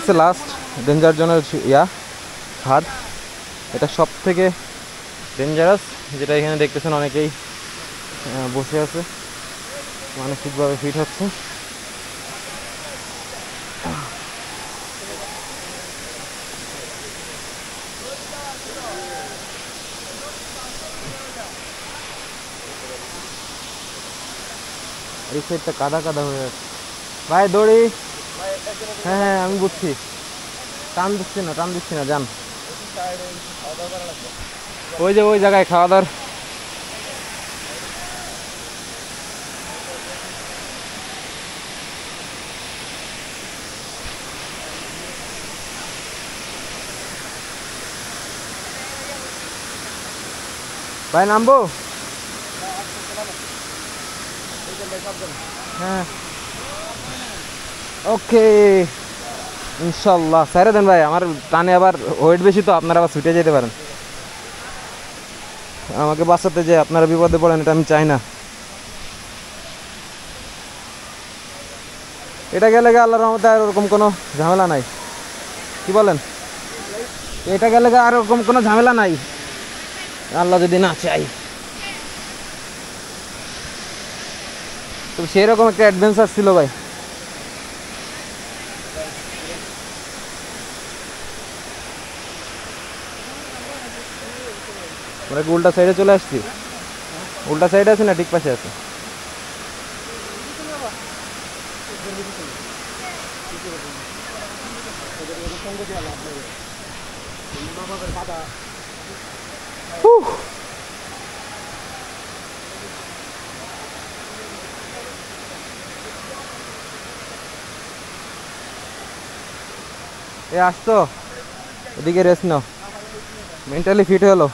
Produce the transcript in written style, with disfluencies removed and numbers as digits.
আছে last danger জোনের খাদ। এটা সব থেকে ডেঞ্জারাস, যেটা এখানে দেখতেছেন অনেকেই বসে আছে, মানসিকভাবে ফিট হচ্ছে। এই সাইডটা কাদা কাদা হয়ে আছে ভাই, দড়ি। হ্যাঁ হ্যাঁ আমি বুঝছি, টান দিচ্ছি না যান। ওই যে ওই জায়গায় খাওয়া দাওয়ার। ভাই নামবো? হ্যাঁ ওকে ইনশাল্লাহ। স্যারে দেন ভাই, আমার টানে আবার ওয়েট বেশি তো, আপনারা আবার ছুটে যেতে পারেন। আমাকে বাঁচাতে যে আপনারা বিপদে পড়েন, এটা আমি চাই না। এটা গেলে আল্লাহর রহমতে আর ওরকম কোনো ঝামেলা নাই, কি বলেন? এটা গেলে আর ওরকম কোনো ঝামেলা নাই, আল্লাহ যদি না চাই। তো সেরকম একটা অ্যাডভেঞ্চার ছিল ভাই। আমরা কি উল্টা সাইডে চলে আসছি? উল্টা সাইডে আছে না ঠিক পাশে আছে? এ আসতো এদিকে, রেস্ট নাও, মেন্টালি ফিট হলো।